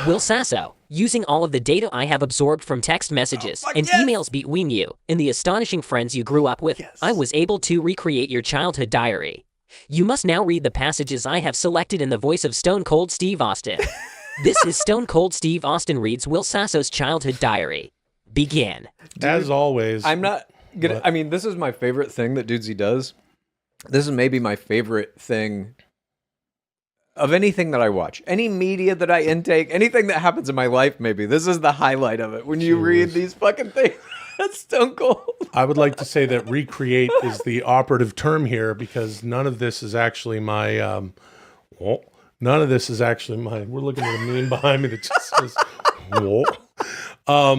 Will Sasso, using all of the data I have absorbed from text messages and emails between you and the astonishing friends you grew up with, I was able to recreate your childhood diary. You must now read the passages I have selected in the voice of Stone Cold Steve Austin. This is Stone Cold Steve Austin reads Will Sasso's childhood diary. Begin. As always. I'm not gonna, I mean, this is my favorite thing that Dudesy does. This is maybe my favorite thing of anything that I watch. Any media that I intake, anything that happens in my life, maybe. This is the highlight of it. When you read these fucking things, that's Stone Cold. I would like to say that recreate is the operative term here because none of this is actually my, none of this is actually my, we're looking at a meme behind me that just says, let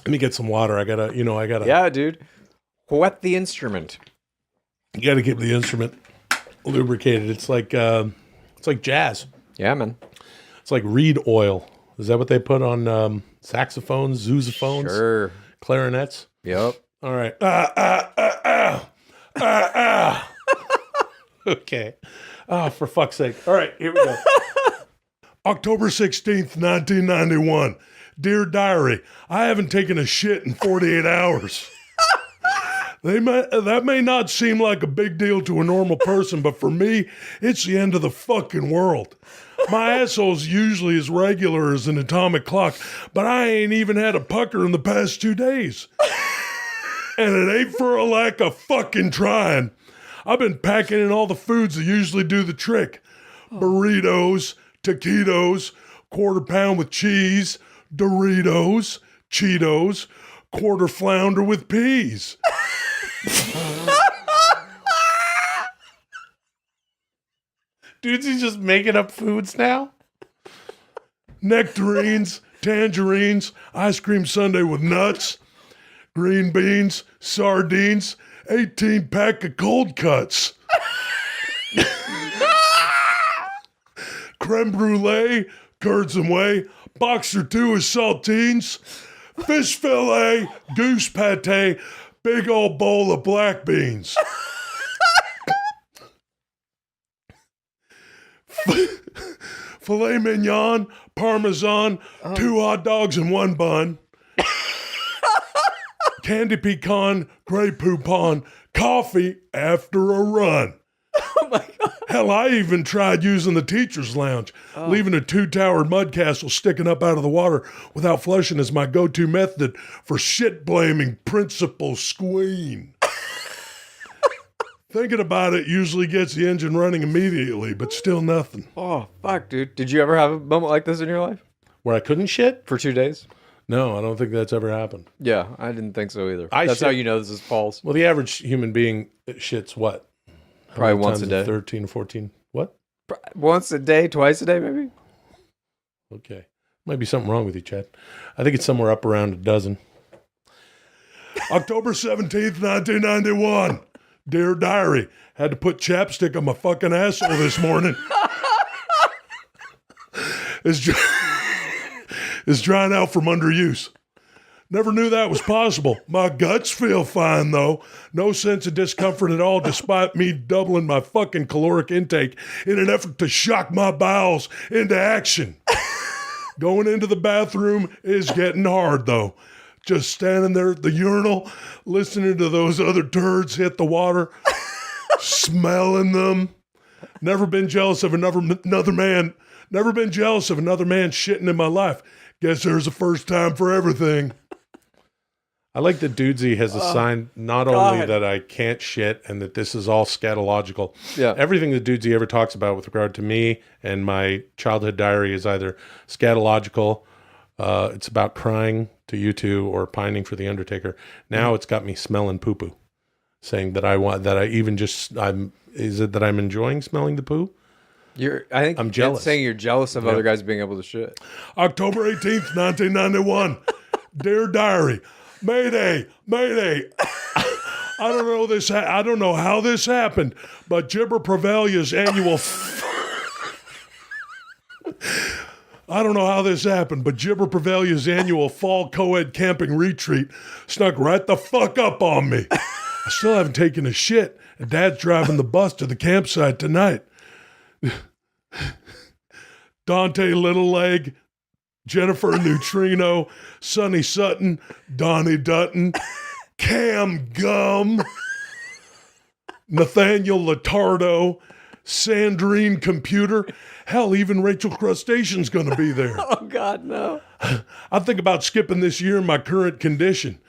me get some water. I gotta. Yeah, dude. Wet the instrument. You gotta keep the instrument lubricated. It's like jazz. Yeah, man. It's like reed oil. Is that what they put on saxophones, zouzophones, Sure. clarinets? Yep. All right. Okay. Oh, for fuck's sake. All right, here we go. October 16th, 1991. Dear Diary, I haven't taken a shit in 48 hours. That may not seem like a big deal to a normal person, but for me, it's the end of the fucking world. My asshole's usually as regular as an atomic clock, but I ain't even had a pucker in the past 2 days. And it ain't for a lack of fucking trying. I've been packing in all the foods that usually do the trick. Burritos, taquitos, quarter pound with cheese, Doritos, Cheetos, quarter flounder with peas. Dude's he just making up foods now? Nectarines, tangerines, ice cream sundae with nuts, green beans, sardines, 18-pack of cold cuts. Creme brulee, curds and whey, box or two of saltines, fish fillet, goose pate, big old bowl of black beans. Filet mignon, parmesan, 2 hot dogs and 1 bun. Candy pecan, Grey Poupon, coffee after a run. Oh my God. Hell, I even tried using the teacher's lounge, leaving a 2-towered mud castle sticking up out of the water without flushing as my go-to method for shit-blaming Principal Squeen. Thinking about it usually gets the engine running immediately, but still nothing. Oh, fuck, dude. Did you ever have a moment like this in your life? Where I couldn't shit? For 2 days? No, I don't think that's ever happened. Yeah, I didn't think so either. That's how you know this is false. Well, the average human being shits what? Probably once a day. 13 or 14. What? Once a day, twice a day, maybe? Okay. Might be something wrong with you, Chad. I think it's somewhere up around a dozen. October 17th, 1991. Dear Diary, had to put chapstick on my fucking asshole this morning. It's drying out from underuse. Never knew that was possible. My guts feel fine, though. No sense of discomfort at all, despite me doubling my fucking caloric intake in an effort to shock my bowels into action. Going into the bathroom is getting hard, though. Just standing there at the urinal, listening to those other turds hit the water, smelling them. Never been jealous of another man. Never been jealous of another man shitting in my life. Guess there's a first time for everything. I like that Dudesy has assigned not only that I can't shit and that this is all scatological. Yeah. Everything that Dudesy ever talks about with regard to me and my childhood diary is either scatological, it's about crying to you two, or pining for the Undertaker. Now it's got me smelling poo-poo, saying that is it that I'm enjoying smelling the poo? I think I'm jealous. Saying you're jealous of other guys being able to shit. October 18th, 1991. Dear Diary, Mayday, Mayday. I don't know how this happened, but Gibber Prevalia's annual I don't know how this happened, but Gibber Prevalia's annual fall co-ed camping retreat snuck right the fuck up on me. I still haven't taken a shit, and Dad's driving the bus to the campsite tonight. Dante Littleleg, Jennifer Neutrino, Sonny Sutton, Donnie Dutton, Cam Gum, Nathaniel Latardo, Sandrine Computer. Hell, even Rachel Crustacean's going to be there. Oh, God, no. I think about skipping this year in my current condition.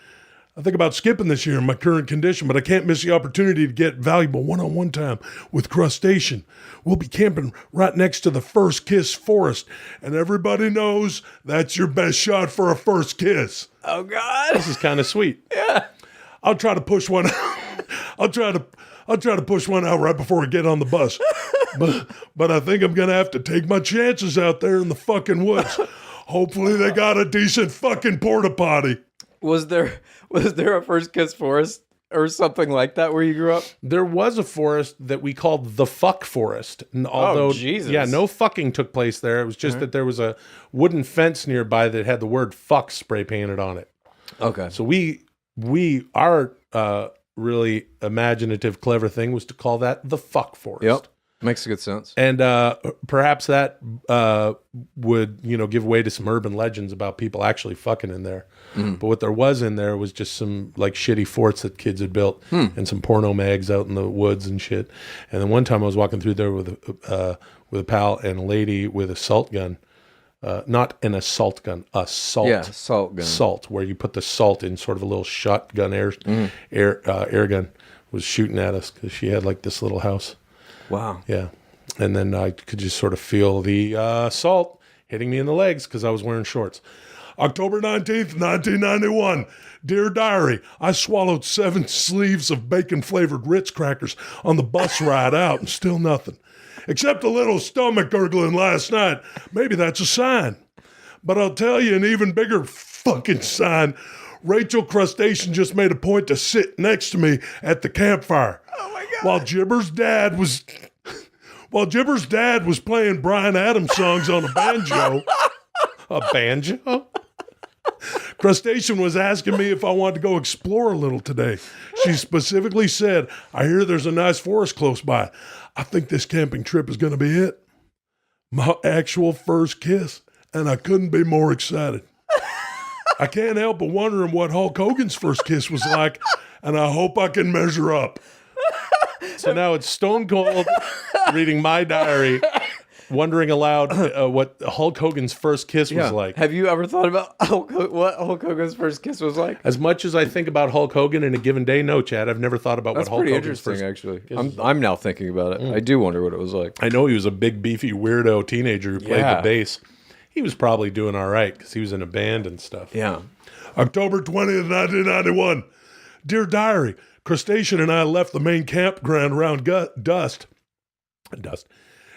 But I can't miss the opportunity to get valuable one-on-one time with Crustacean. We'll be camping right next to the First Kiss Forest, and everybody knows that's your best shot for a first kiss. Oh, God. This is kind of sweet. Yeah. I'll try to push one out. I'll try to push one out right before I get on the bus. But I think I'm going to have to take my chances out there in the fucking woods. Hopefully they got a decent fucking porta potty. Was there a First Kiss Forest or something like that where you grew up? There was a forest that we called the Fuck Forest. And although, Jesus. Yeah, no fucking took place there. It was just that there was a wooden fence nearby that had the word fuck spray painted on it. Okay. So our really imaginative, clever thing was to call that the Fuck Forest. Yep. Makes good sense. And perhaps that would, give way to some urban legends about people actually fucking in there. But what there was in there was just some like shitty forts that kids had built and some porno mags out in the woods and shit. And then one time I was walking through there with a pal and a lady with a salt gun. Not an assault gun, a salt. Yeah, salt gun. Salt, where you put the salt in sort of a little shotgun air gun, was shooting at us because she had like this little house. Wow. Yeah. And then I could just sort of feel the salt hitting me in the legs because I was wearing shorts. October 19th, 1991. Dear Diary, I swallowed 7 sleeves of bacon-flavored Ritz crackers on the bus ride out and still nothing. Except a little stomach gurgling last night. Maybe that's a sign. But I'll tell you an even bigger fucking sign. Rachel Crustacean just made a point to sit next to me at the campfire. Oh, my God. While Gibber's dad was playing Bryan Adams songs on a banjo. A banjo? Crustacean was asking me if I wanted to go explore a little today. She specifically said, I hear there's a nice forest close by. I think this camping trip is going to be it. My actual first kiss, and I couldn't be more excited. I can't help but wondering what Hulk Hogan's first kiss was like, and I hope I can measure up. So now it's Stone Cold reading my diary, wondering aloud what Hulk Hogan's first kiss was like. Have you ever thought about what Hulk Hogan's first kiss was like? As much as I think about Hulk Hogan in a given day, no, Chad, I've never thought about That's what Hulk pretty Hogan's interesting, first actually. kiss was like. I'm now thinking about it. I do wonder what it was like. I know he was a big, beefy, weirdo teenager who played the bass. He was probably doing all right because he was in a band and stuff. Yeah. October 20th, 1991. Dear Diary, Crustacean and I left the main campground around dusk.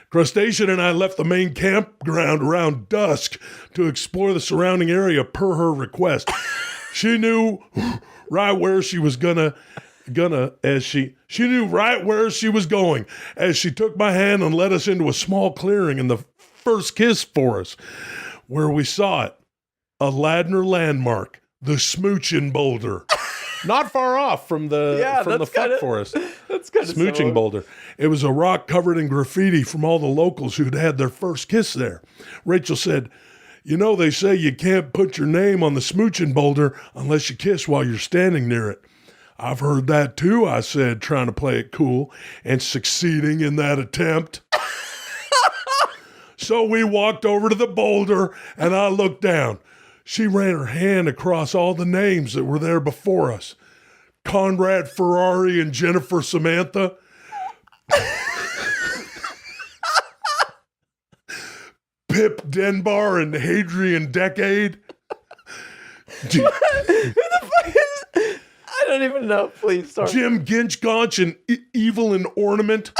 Crustacean and I left the main campground around dusk to explore the surrounding area per her request. She knew right where she was she knew right where she was going as she took my hand and led us into a small clearing in the First Kiss Forest where we saw it, a Ladner landmark, the Smoochin' Boulder. Not far off from the Fuck Forest. That's kind of Smooching Boulder. It was a rock covered in graffiti from all the locals who'd had their first kiss there. Rachel said, you know, they say you can't put your name on the Smoochin' Boulder unless you kiss while you're standing near it. I've heard that too, I said, trying to play it cool and succeeding in that attempt. So we walked over to the boulder and I looked down. She ran her hand across all the names that were there before us. Conrad Ferrari and Jennifer Samantha. Pip Denbar and Hadrian Decade. Who the fuck is... I don't even know. Please, sorry. Jim Ginchgonch and Evil and Ornament.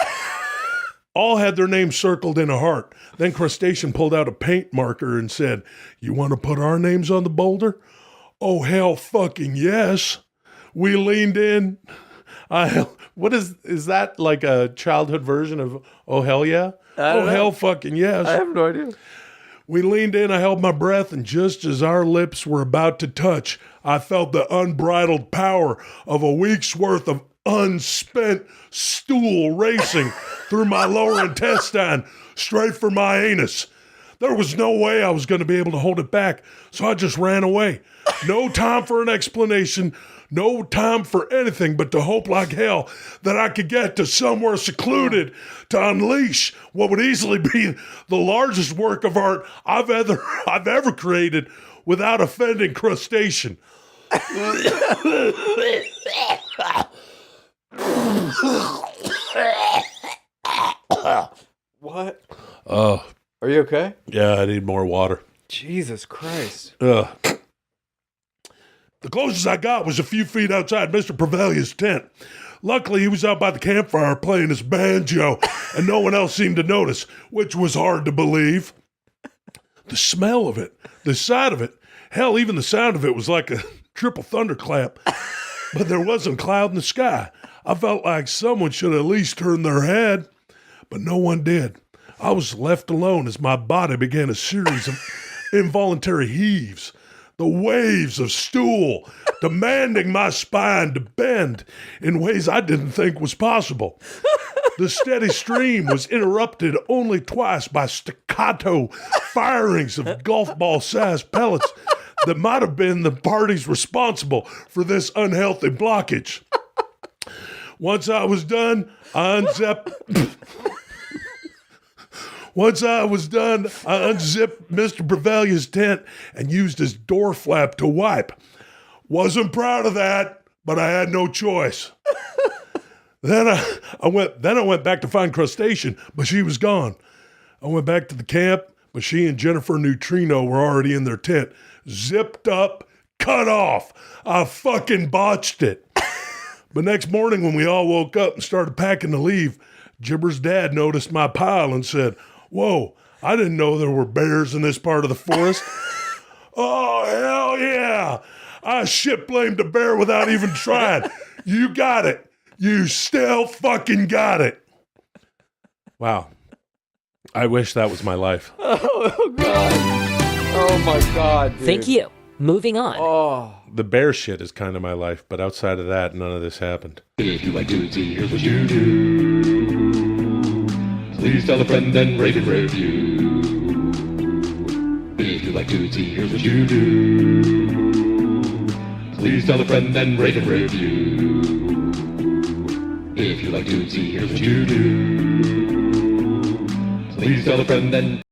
All had their names circled in a heart. Then Crustacean pulled out a paint marker and said, you want to put our names on the boulder? Oh, hell fucking yes. We leaned in. What is that like a childhood version of Oh Hell Yeah? Oh, hell fucking yes. I have no idea. We leaned in, I held my breath, and just as our lips were about to touch, I felt the unbridled power of a week's worth of unspent stool racing through my lower intestine, straight for my anus. There was no way I was going to be able to hold it back, so I just ran away. No time for an explanation, no time for anything but to hope like hell that I could get to somewhere secluded to unleash what would easily be the largest work of art I've ever created without offending crustacean. What? Oh, Are you okay? yeah, I need more water. Jesus Christ. The closest I got was a few feet outside Mr. Prevalia's tent. Luckily, he was out by the campfire playing his banjo, and no one else seemed to notice, which was hard to believe. The smell of it, the sight of it, hell, even the sound of it was like a triple thunderclap. But there wasn't a cloud in the sky. I felt like someone should at least turn their head, but no one did. I was left alone as my body began a series of involuntary heaves, the waves of stool demanding my spine to bend in ways I didn't think was possible. The steady stream was interrupted only twice by staccato firings of golf ball-sized pellets that might have been the parties responsible for this unhealthy blockage. Once I was done, I unzipped Mr. Prevalia's tent and used his door flap to wipe. Wasn't proud of that, but I had no choice. Then I went back to find Crustacean, but she was gone. I went back to the camp, but she and Jennifer Neutrino were already in their tent, zipped up, cut off. I fucking botched it. But next morning when we all woke up and started packing to leave, Gibber's dad noticed my pile and said, "Whoa, I didn't know there were bears in this part of the forest." Oh, hell yeah. I shit blamed a bear without even trying. You got it. You still fucking got it. Wow. I wish that was my life. Oh, God. Oh, my God, dude. Thank you. Moving on. Oh. The bear shit is kind of my life, but outside of that, none of this happened. If you like Dudesy, here's what you do. Please tell a friend and rate and review. If you like Dudesy, here's what you do. Please tell a friend and rate and review. If you like Dudesy, here's what you do. Please tell a friend and